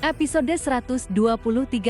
Episode 123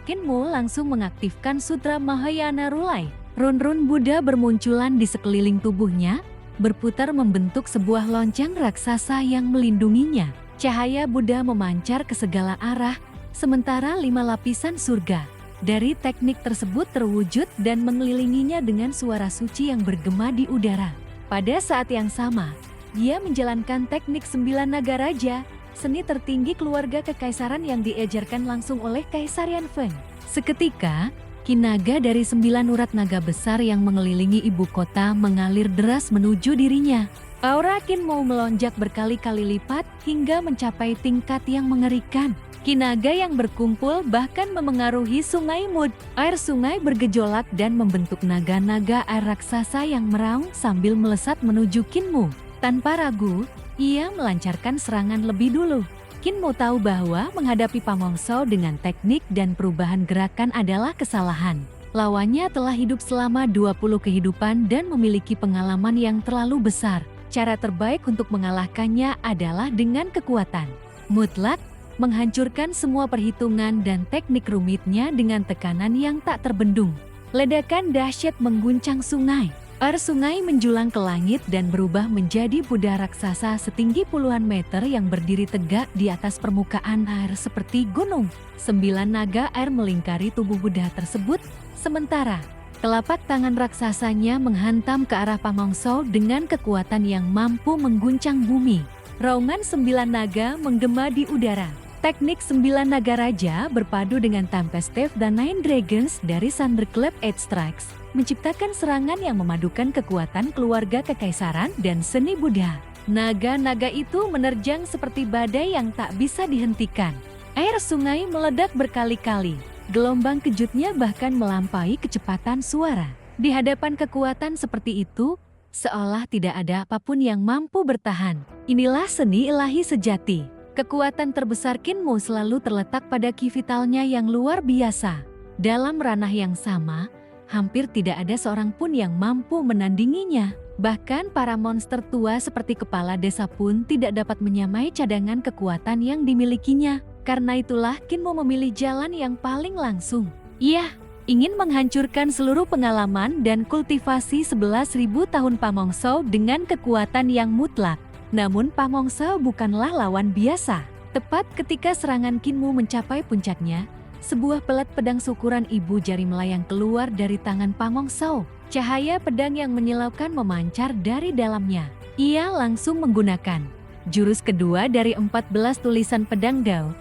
Kinmu langsung mengaktifkan Sutra Mahayana Rulai. Run-run Buddha bermunculan di sekeliling tubuhnya, berputar membentuk sebuah lonceng raksasa yang melindunginya. Cahaya Buddha memancar ke segala arah, sementara 5 lapisan surga dari teknik tersebut terwujud dan mengelilinginya dengan suara suci yang bergema di udara. Pada saat yang sama, dia menjalankan teknik 9 naga raja, seni tertinggi keluarga kekaisaran yang diajarkan langsung oleh Kaisar Yanfeng. Seketika, ki naga dari 9 urat naga besar yang mengelilingi ibu kota mengalir deras menuju dirinya. Aura Kinmu melonjak berkali-kali lipat hingga mencapai tingkat yang mengerikan. Ki naga yang berkumpul bahkan memengaruhi sungai Mud. Air sungai bergejolak dan membentuk naga-naga air raksasa yang meraung sambil melesat menuju Kinmu. Tanpa ragu, ia melancarkan serangan lebih dulu. Kinmu tahu bahwa menghadapi Pamongshou dengan teknik dan perubahan gerakan adalah kesalahan. Lawannya telah hidup selama 20 kehidupan dan memiliki pengalaman yang terlalu besar. Cara terbaik untuk mengalahkannya adalah dengan kekuatan mutlak, menghancurkan semua perhitungan dan teknik rumitnya dengan tekanan yang tak terbendung. Ledakan dahsyat mengguncang sungai. Air sungai menjulang ke langit dan berubah menjadi Buddha raksasa setinggi puluhan meter yang berdiri tegak di atas permukaan air seperti gunung. 9 naga air melingkari tubuh Buddha tersebut, sementara telapak tangan raksasanya menghantam ke arah Pamongshou dengan kekuatan yang mampu mengguncang bumi. Raungan 9 naga menggema di udara. Teknik 9 naga raja berpadu dengan Tempest Stave dan Nine Dragons dari Thunderclap Eight Strikes, menciptakan serangan yang memadukan kekuatan keluarga kekaisaran dan seni Buddha. Naga-naga itu menerjang seperti badai yang tak bisa dihentikan. Air sungai meledak berkali-kali. Gelombang kejutnya bahkan melampaui kecepatan suara. Di hadapan kekuatan seperti itu, seolah tidak ada apapun yang mampu bertahan. Inilah seni ilahi sejati. Kekuatan terbesar Kinmu selalu terletak pada ki vitalnya yang luar biasa. Dalam ranah yang sama, hampir tidak ada seorang pun yang mampu menandinginya. Bahkan para monster tua seperti kepala desa pun tidak dapat menyamai cadangan kekuatan yang dimilikinya. Karena itulah Kinmu memilih jalan yang paling langsung. Ia ingin menghancurkan seluruh pengalaman dan kultivasi 11.000 tahun Pamongshou dengan kekuatan yang mutlak. Namun Pamongshou bukanlah lawan biasa. Tepat ketika serangan Kinmu mencapai puncaknya, sebuah pelet pedang seukuran ibu jari melayang keluar dari tangan Pamongshou. Cahaya pedang yang menyilaukan memancar dari dalamnya. Ia langsung menggunakan jurus kedua dari 14 tulisan pedang Dao,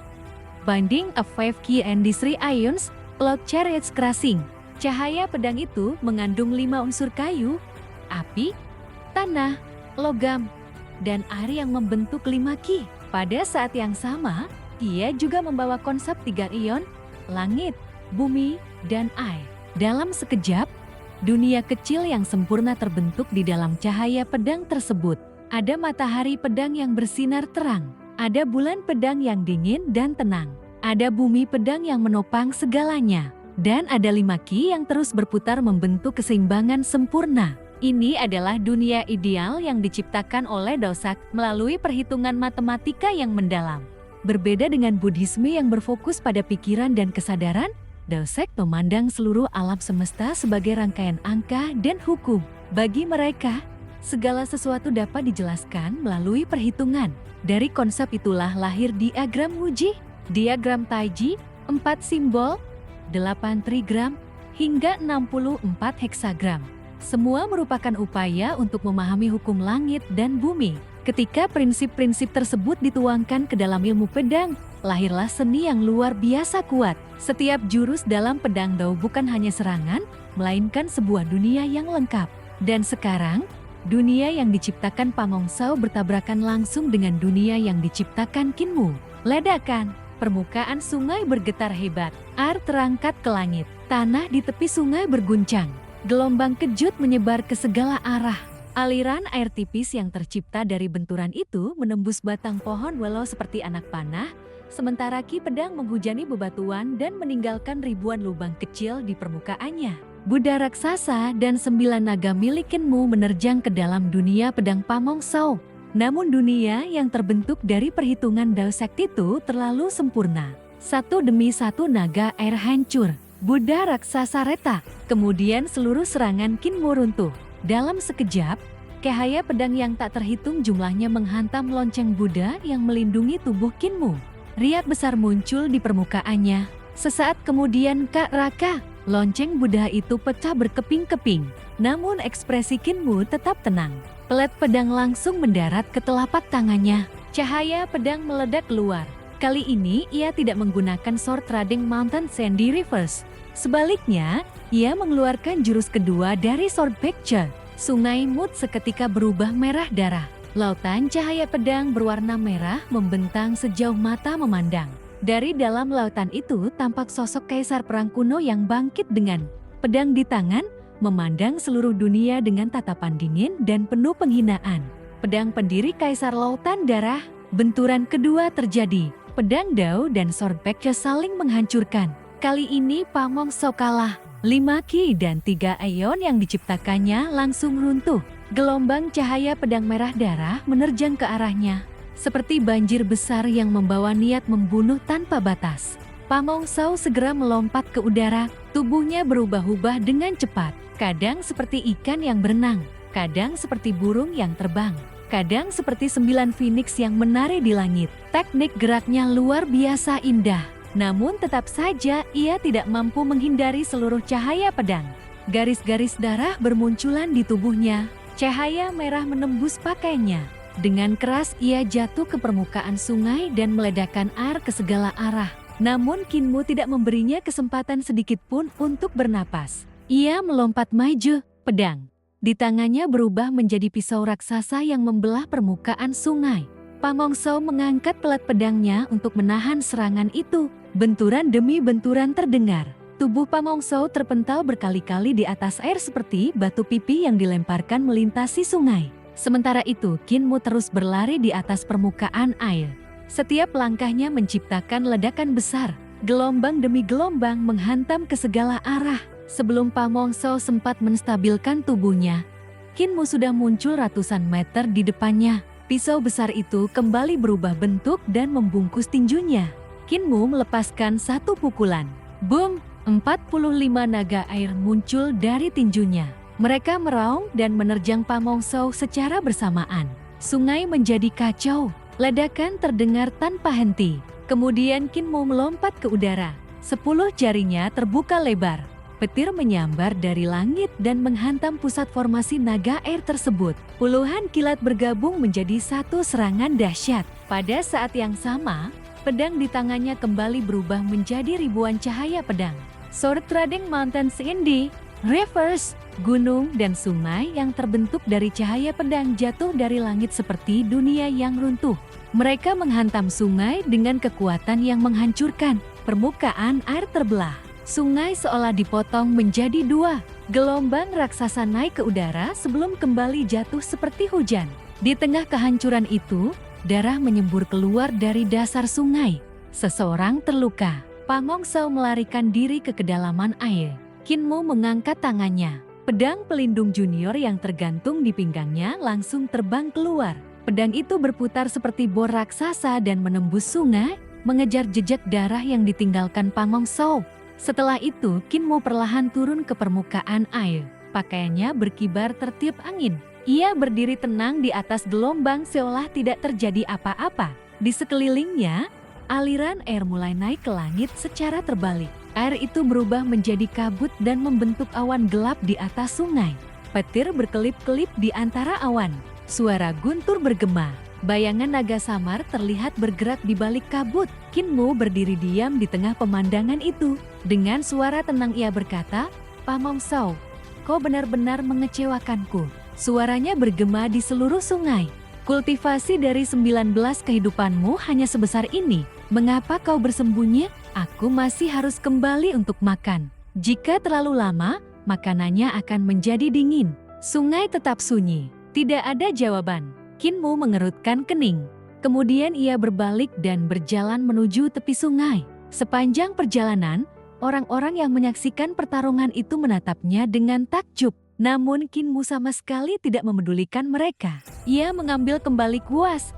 Binding of Five Ki and Three Ions, Cloud Chariots Crushing. Cahaya pedang itu mengandung 5 unsur kayu, api, tanah, logam, dan air yang membentuk 5 ki. Pada saat yang sama, ia juga membawa konsep 3 ion, langit, bumi, dan air. Dalam sekejap, dunia kecil yang sempurna terbentuk di dalam cahaya pedang tersebut. Ada matahari pedang yang bersinar terang, ada bulan pedang yang dingin dan tenang, ada bumi pedang yang menopang segalanya, dan ada 5 ki yang terus berputar membentuk keseimbangan sempurna. Ini adalah dunia ideal yang diciptakan oleh Daosek melalui perhitungan matematika yang mendalam. Berbeda dengan Buddhisme yang berfokus pada pikiran dan kesadaran, Daosek memandang seluruh alam semesta sebagai rangkaian angka dan hukum. Bagi mereka, segala sesuatu dapat dijelaskan melalui perhitungan. Dari konsep itulah lahir diagram Wuji, diagram Taiji, 4 simbol, 8 trigram, hingga 64 heksagram. Semua merupakan upaya untuk memahami hukum langit dan bumi. Ketika prinsip-prinsip tersebut dituangkan ke dalam ilmu pedang, lahirlah seni yang luar biasa kuat. Setiap jurus dalam pedang Dao bukan hanya serangan, melainkan sebuah dunia yang lengkap. Dan sekarang, dunia yang diciptakan Pamongshou bertabrakan langsung dengan dunia yang diciptakan Kinmu. Ledakan, permukaan sungai bergetar hebat, air terangkat ke langit, tanah di tepi sungai berguncang. Gelombang kejut menyebar ke segala arah. Aliran air tipis yang tercipta dari benturan itu menembus batang pohon walau seperti anak panah, sementara ki pedang menghujani bebatuan dan meninggalkan ribuan lubang kecil di permukaannya. Buddha raksasa dan 9 naga milik Kinmu menerjang ke dalam dunia pedang Pamongshou. Namun dunia yang terbentuk dari perhitungan Daosek itu terlalu sempurna. Satu demi satu naga air hancur. Buddha raksasa reta. Kemudian seluruh serangan Kinmu runtuh. Dalam sekejap, cahaya pedang yang tak terhitung jumlahnya menghantam lonceng Buddha yang melindungi tubuh Kinmu. Riak besar muncul di permukaannya. Sesaat kemudian Kak Raka, lonceng Buddha itu pecah berkeping-keping. Namun ekspresi Kinmu tetap tenang. Pelet pedang langsung mendarat ke telapak tangannya. Cahaya pedang meledak keluar. Kali ini ia tidak menggunakan Sword Trading Mountain Sandy Reverse. Sebaliknya, ia mengeluarkan jurus kedua dari Sword Picture. Sungai Mut seketika berubah merah darah. Lautan cahaya pedang berwarna merah membentang sejauh mata memandang. Dari dalam lautan itu tampak sosok kaisar perang kuno yang bangkit dengan pedang di tangan, memandang seluruh dunia dengan tatapan dingin dan penuh penghinaan. Pedang pendiri kaisar lautan darah, benturan kedua terjadi. Pedang Dao dan Sword Picture saling menghancurkan. Kali ini Pamong Sao kalah. 5 Ki dan 3 Aeon yang diciptakannya langsung runtuh. Gelombang cahaya pedang merah darah menerjang ke arahnya. Seperti banjir besar yang membawa niat membunuh tanpa batas. Pamong Sao segera melompat ke udara. Tubuhnya berubah-ubah dengan cepat. Kadang seperti ikan yang berenang. Kadang seperti burung yang terbang. Kadang seperti 9 phoenix yang menari di langit. Teknik geraknya luar biasa indah. Namun tetap saja ia tidak mampu menghindari seluruh cahaya pedang. Garis-garis darah bermunculan di tubuhnya. Cahaya merah menembus pakaiannya. Dengan keras ia jatuh ke permukaan sungai dan meledakkan air ke segala arah. Namun Kinmu tidak memberinya kesempatan sedikit pun untuk bernapas. Ia melompat maju, pedang di tangannya berubah menjadi pisau raksasa yang membelah permukaan sungai. Pamong Sao mengangkat pelat pedangnya untuk menahan serangan itu. Benturan demi benturan terdengar. Tubuh Pamong Sao terpental berkali-kali di atas air seperti batu pipi yang dilemparkan melintasi sungai. Sementara itu, Kinmu terus berlari di atas permukaan air. Setiap langkahnya menciptakan ledakan besar. Gelombang demi gelombang menghantam ke segala arah. Sebelum Pamong Sao sempat menstabilkan tubuhnya, Kinmu sudah muncul ratusan meter di depannya. Pisau besar itu kembali berubah bentuk dan membungkus tinjunya. Kinmu melepaskan satu pukulan. Boom! 45 naga air muncul dari tinjunya. Mereka meraung dan menerjang Pamong Sao secara bersamaan. Sungai menjadi kacau. Ledakan terdengar tanpa henti. Kemudian Kinmu melompat ke udara. 10 jarinya terbuka lebar. Petir menyambar dari langit dan menghantam pusat formasi naga air tersebut. Puluhan kilat bergabung menjadi satu serangan dahsyat. Pada saat yang sama, pedang di tangannya kembali berubah menjadi ribuan cahaya pedang. Sword Trading Mountain Sandy Reverse, gunung dan sungai yang terbentuk dari cahaya pedang jatuh dari langit seperti dunia yang runtuh. Mereka menghantam sungai dengan kekuatan yang menghancurkan. Permukaan air terbelah. Sungai seolah dipotong menjadi dua. Gelombang raksasa naik ke udara sebelum kembali jatuh seperti hujan. Di tengah kehancuran itu, darah menyembur keluar dari dasar sungai. Seseorang terluka. Pamong Sao melarikan diri ke kedalaman air. Kinmu mengangkat tangannya. Pedang pelindung junior yang tergantung di pinggangnya langsung terbang keluar. Pedang itu berputar seperti bor raksasa dan menembus sungai, mengejar jejak darah yang ditinggalkan Pamong Sao. Setelah itu, Kinmu perlahan turun ke permukaan air. Pakaiannya berkibar tertiup angin. Ia berdiri tenang di atas gelombang seolah tidak terjadi apa-apa. Di sekelilingnya, aliran air mulai naik ke langit secara terbalik. Air itu berubah menjadi kabut dan membentuk awan gelap di atas sungai. Petir berkelip-kelip di antara awan. Suara guntur bergema. Bayangan naga samar terlihat bergerak di balik kabut. Kinmu berdiri diam di tengah pemandangan itu. Dengan suara tenang ia berkata, "Pamong Sao, kau benar-benar mengecewakanku." Suaranya bergema di seluruh sungai. "Kultivasi dari 19 kehidupanmu hanya sebesar ini. Mengapa kau bersembunyi? Aku masih harus kembali untuk makan. Jika terlalu lama, makanannya akan menjadi dingin." Sungai tetap sunyi. Tidak ada jawaban. Kinmu mengerutkan kening. Kemudian ia berbalik dan berjalan menuju tepi sungai. Sepanjang perjalanan, orang-orang yang menyaksikan pertarungan itu menatapnya dengan takjub. Namun Kinmu sama sekali tidak memedulikan mereka. Ia mengambil kembali kuas,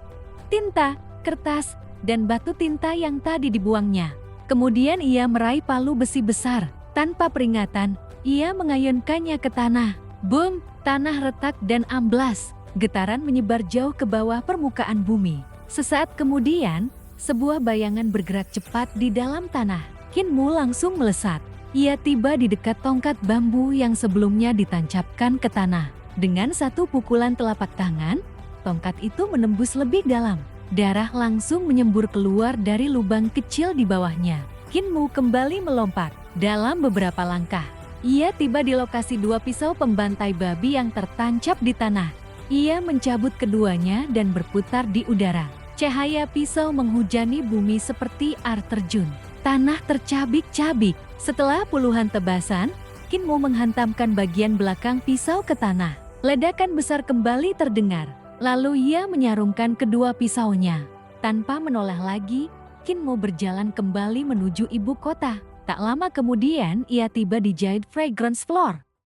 tinta, kertas, dan batu tinta yang tadi dibuangnya. Kemudian ia meraih palu besi besar. Tanpa peringatan, ia mengayunkannya ke tanah. Boom! Tanah retak dan amblas. Getaran menyebar jauh ke bawah permukaan bumi. Sesaat kemudian, sebuah bayangan bergerak cepat di dalam tanah. Qin Mu langsung melesat. Ia tiba di dekat tongkat bambu yang sebelumnya ditancapkan ke tanah. Dengan satu pukulan telapak tangan, tongkat itu menembus lebih dalam. Darah langsung menyembur keluar dari lubang kecil di bawahnya. Qin Mu kembali melompat. Dalam beberapa langkah, ia tiba di lokasi dua pisau pembantai babi yang tertancap di tanah. Ia mencabut keduanya dan berputar di udara. Cahaya pisau menghujani bumi seperti air terjun. Tanah tercabik-cabik. Setelah puluhan tebasan, Qin Mu menghantamkan bagian belakang pisau ke tanah. Ledakan besar kembali terdengar. Lalu ia menyarungkan kedua pisaunya. Tanpa menoleh lagi, Qin Mu berjalan kembali menuju ibu kota. Tak lama kemudian ia tiba di Jade Fragrance Floor.